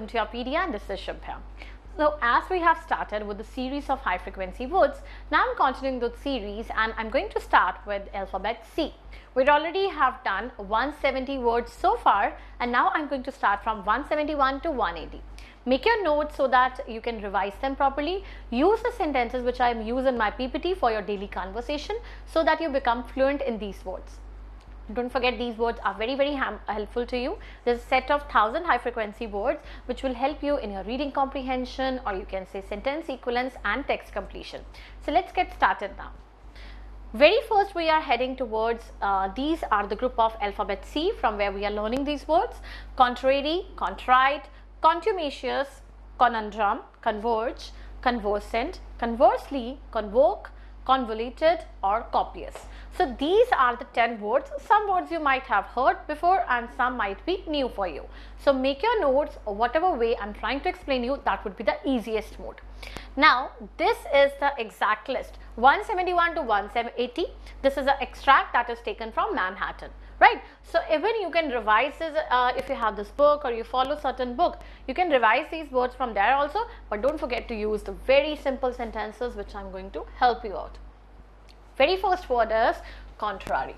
welcome to YourPedia, and this is Shubhya. So as we have started with the series of high frequency words, now I'm continuing the series and I'm going to start with alphabet C. We already have done 170 words so far, and now I'm going to start from 171 to 180. Make your notes so that you can revise them properly. Use the sentences which I am using in my PPT for your daily conversation so that you become fluent in these words. Don't forget, these words are very helpful to you. There's a set of 1000 high frequency words which will help you in your reading comprehension, or you can say sentence equivalence and text completion. So let's get started now. Very first we are heading towards, these are the group of alphabet C from where we are learning these words: contrary, contrite, contumacious, conundrum, converge, conversant, conversely, convoke, convoluted or copious. So these are the 10 words. Some words you might have heard before and some might be new for you. So make your notes, or whatever way I'm trying to explain you, that would be the easiest mode. Now this is the exact list, 171 to 180. This is an extract that is taken from Manhattan, right? So even you can revise this, if you have this book or you follow certain book, you can revise these words from there also, but don't forget to use the very simple sentences which I'm going to help you out. Very first word is contrary.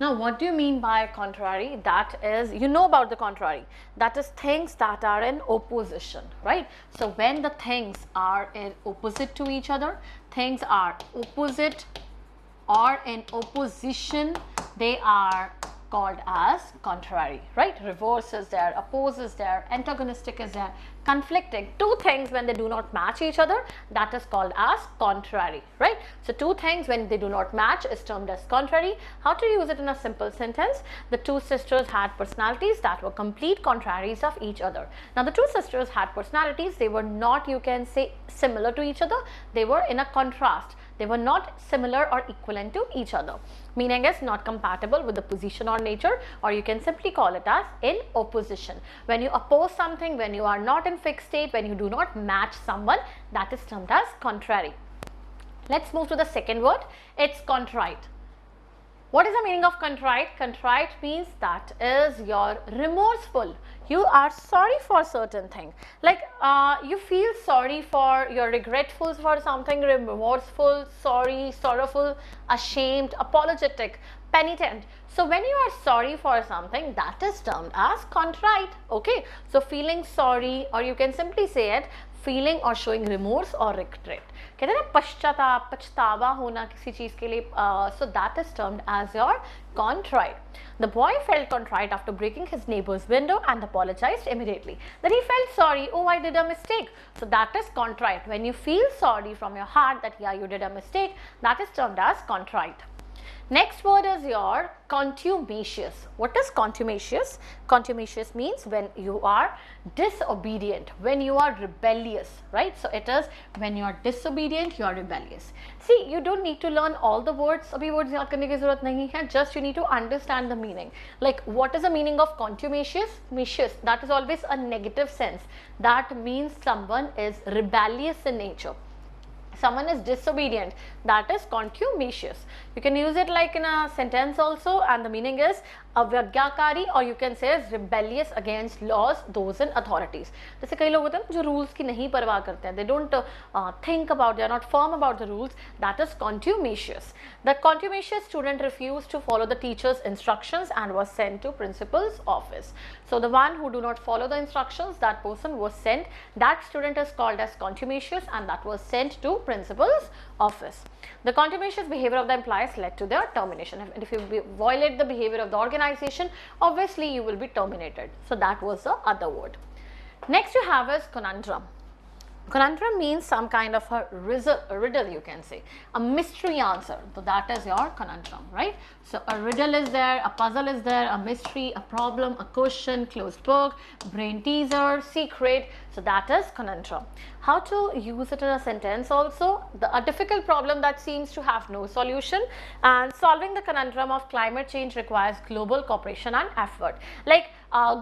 Now what do you mean by contrary? That is, you know about the contrary, that is things that are in opposition, right? So when the things are in opposite to each other, things are opposite or in opposition, they are called as contrary, right? Reverse is there, oppose is there, antagonistic is there, conflicting. Two things when they do not match each other, that is called as contrary, right? So two things when they do not match is termed as contrary. How to use it in a simple sentence? The two sisters had personalities that were complete contraries of each other. Now the two sisters had personalities, they were not, you can say, similar to each other, they were in a contrast. They were not similar or equivalent to each other. Meaning is not compatible with the position or nature, or you can simply call it as in opposition. When you oppose something, when you are not in fixed state, when you do not match someone, that is termed as contrary. Let's move to the second word. It's contrite. What is the meaning of contrite? Contrite means that is you're remorseful. You are sorry for certain thing. Like you feel sorry for, you're regretful for something, remorseful, sorry, sorrowful, ashamed, apologetic, penitent. So when you are sorry for something, that is termed as contrite. Okay, so feeling sorry, or you can simply say it, feeling or showing remorse or regret. कहते हैं ना पश्चाताप, पछतावा होना किसी चीज के लिए, so that is termed as your contrite. The boy felt contrite after breaking his neighbor's window and apologized immediately. Then he felt sorry, oh, I did a mistake. So that is contrite. When you feel sorry from your heart that yeah, you did a mistake, that is termed as contrite. Next word is your contumacious. What is contumacious? Contumacious means when you are disobedient, when you are rebellious, right? So it is when you are disobedient, you are rebellious. See, you don't need to learn all the words. Abhi words yaad karne ki zarurat nahi hai. Just you need to understand the meaning. Like what is the meaning of contumacious? Macious. That is always a negative sense. That means someone is rebellious in nature. Someone is disobedient, that is contumacious. You can use it like in a sentence also, and the meaning is अव्याज्ञाकारी, or you can say is rebellious against laws, those in authorities. जैसे कई लोग होते हैं जो rules की नहीं परवाह करते हैं, they don't think about, they are not firm about the rules, that is contumacious. The contumacious student refused to follow the teacher's instructions and was sent to principal's office. So the one who do not follow the instructions, that person was sent, that student is called as contumacious, and that was sent to principal's office. The contumacious behavior of the employees led to their termination. And if you violate the behavior of the organization, obviously you will be terminated. So that was the other word. Next you have is conundrum. Conundrum means some kind of a riddle, you can say, a mystery answer. So that is your conundrum, right? So a riddle is there, a puzzle is there, a mystery, a problem, a question, closed book, brain teaser, secret. So that is conundrum. How to use it in a sentence also? A difficult problem that seems to have no solution, and solving the conundrum of climate change requires global cooperation and effort. Like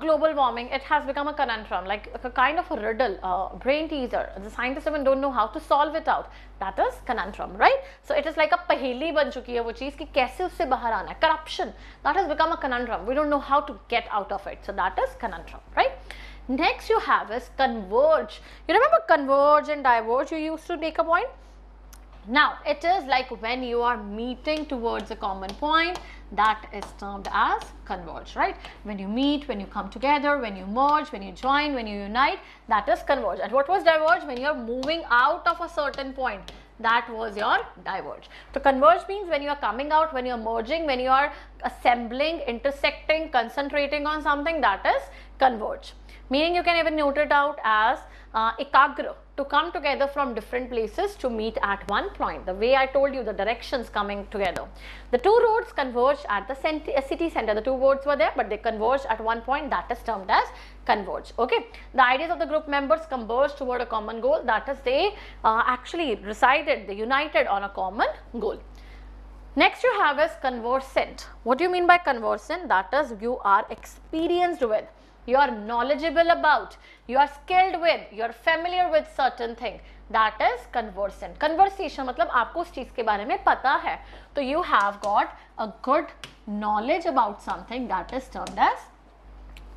global warming, it has become a conundrum, like a kind of a riddle, brain teaser. The scientists even don't know how to solve it out. That is conundrum, right? So it is like a पहेली बन चुकी है वो चीज कि कैसे उससे बाहर आना है. Corruption, that has become a conundrum. We don't know how to get out of it. So that is conundrum, right? Next you have is converge. You remember converge and diverge, you used to make a point. Now it is like when you are meeting towards a common point, that is termed as converge, right? When you meet, when you come together, when you merge, when you join, when you unite, that is converge. And what was diverge? When you are moving out of a certain point, that was your diverge. So converge means when you are coming out, when you are merging, when you are assembling, intersecting, concentrating on something, that is converge. Meaning you can even note it out as ekagra, to come together from different places to meet at one point. The way I told you, the directions coming together. The two roads converged at the city center. The two roads were there, but they converged at one point. That is termed as converge. Okay. The ideas of the group members converged toward a common goal. That is, they actually resided, they united on a common goal. Next you have is conversant. What do you mean by conversant? That is, you are experienced with, you are knowledgeable about, you are skilled with, you are familiar with certain thing. That is conversant. Conversation मतलब आपको उस चीज के बारे में पता है, तो you have got a good knowledge about something. That is termed as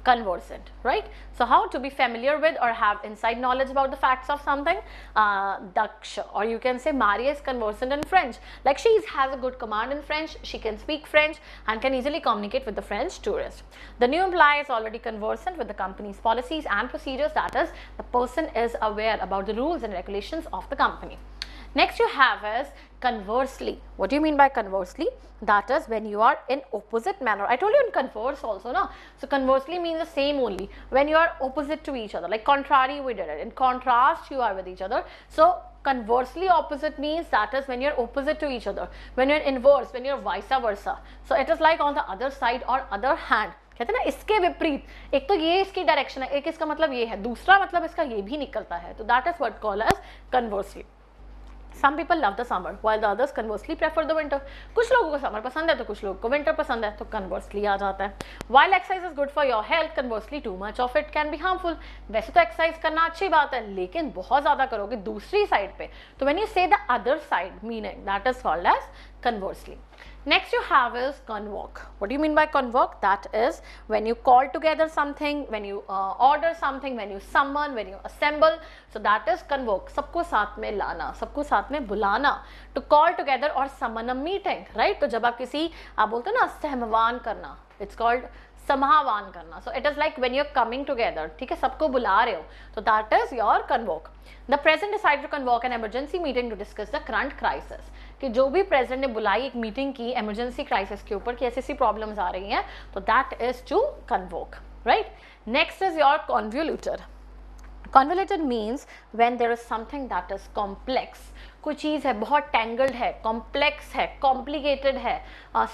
conversant, right? So how to be familiar with or have inside knowledge about the facts of something? Daksha, or you can say Maria is conversant in French. Like she has a good command in French, she can speak French and can easily communicate with the French tourist. The new employee is already conversant with the company's policies and procedures. That is, the person is aware about the rules and regulations of the company. Next you have is conversely. What do you mean by conversely? That is when you are in opposite manner. I told you in converse also, no? So conversely means the same only. When you are opposite to each other, like contrary we did it. In contrast you are with each other. So conversely opposite means that is when you are opposite to each other. When you are inverse, when you are vice versa. So it is like on the other side or other hand. कहते हैं ना इसके विपरीत, एक तो ये इसकी direction है, एक इसका मतलब ये है, दूसरा मतलब इसका ये भी निकलता है, तो that is what called as conversely. Some people love the summer while the others conversely prefer the winter. कुछ लोगों को summer पसंद है तो कुछ लोगों को winter पसंद है, तो conversely आ जाता है. While exercise is good for your health, conversely too much of it can be harmful. वैसे तो exercise करना अच्छी बात है, लेकिन बहुत ज़्यादा करोगे दूसरी side पे, तो when you say the other side meaning, that is called as conversely. Next you have is convoke. What do you mean by convoke? That is when you call together something, when you order something, when you summon, when you assemble. So that is convoke. सबको साथ में लाना, सबको साथ में बुलाना. To call together or summon a meeting, right? तो जब आप किसी, आप बोलते हो ना सहमवान करना, it's called समाहवान करना. So it is like when you're coming together, ठीक है, सबको बुला रहे हो, तो that is your convoke. The president decided to convoke an emergency meeting to discuss the current crisis. कि जो भी president ने बुलाई एक meeting की emergency crisis के ऊपर कि ऐसी ऐसी problems आ रही हैं, तो that is to convoke, right? Next is your convoluted. Convoluted means when there is something that is complex. कोई चीज़ है बहुत tangled है, complex है, complicated है,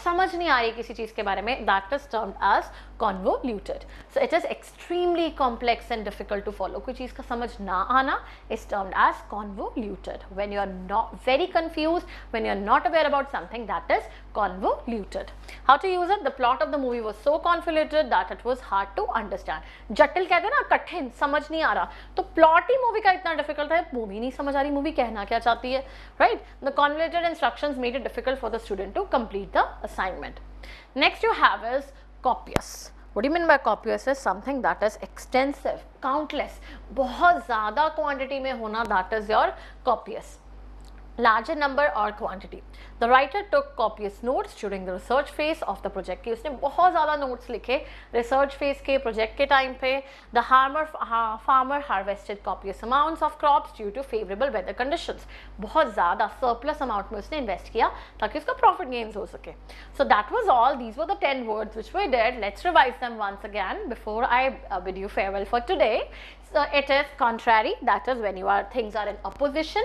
समझ नहीं आ रही किसी चीज़ के बारे में, that is termed as convoluted. So it is extremely complex and difficult to follow. कोई चीज़ का समझ ना आना is termed as convoluted. When you are not very confused, when you are not aware about something, that is convoluted. How to use it? The plot of the movie was so convoluted that it was hard to understand. जटिल कहते हैं ना, कठिन, समझ नहीं आ रहा, तो plot ही movie का इतना डिफिकल्ट है, मूवी नहीं समझ आ रही, मूवी कहना क्या चाहती है, right? The convoluted instructions made it difficult for the student to complete the assignment. Next you have is copious. What do you mean by copious? Is something that is extensive, countless, बहुत ज़्यादा quantity में होना, that is your copious. Larger number or quantity. The writer took copious notes during the research phase of the project. कि उसने बहुत ज़्यादा notes लिखे research phase के project के time पे. The farmer harvested copious amounts of crops due to favorable weather conditions. बहुत ज़्यादा surplus amount में उसने invest किया ताकि उसका profit gains हो सके. So that was all. These were the 10 words which we did. Let's revise them once again before I bid you farewell for today. So it is contrary, that is when things are in opposition.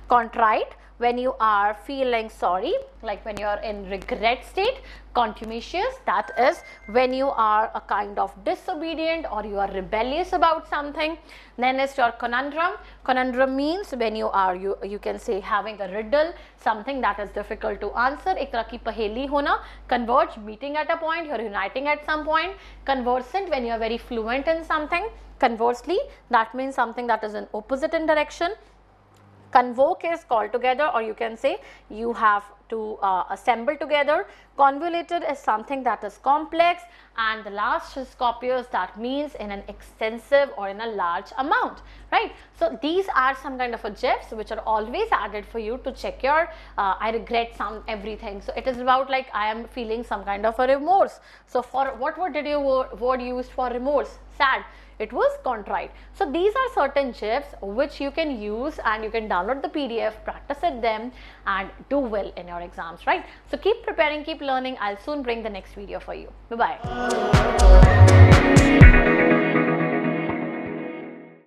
Contrite, when you are feeling sorry, like when you are in regret state. Contumacious, that is when you are a kind of disobedient or you are rebellious about something. Then is your conundrum. Conundrum means when you are, you can say having a riddle, something that is difficult to answer, एक तरह की पहेली होना. Converge, meeting at a point, you are uniting at some point. Conversant, when you are very fluent in something. Conversely, that means something that is in opposite in direction. Convoke is call together, or you can say you have to assemble together. Convoluted is something that is complex, and the last is copious, that means in an extensive or in a large amount, right? So these are some kind of a GIFs which are always added for you to check your I regret some everything. So it is about like I am feeling some kind of a remorse. So for what word did you word used for remorse? Sad. It was contrite. So these are certain GIFs which you can use, and you can download the PDF, practice at them, and do well in your exams, right? So keep preparing, keep learning. I'll soon bring the next video for you. Bye bye.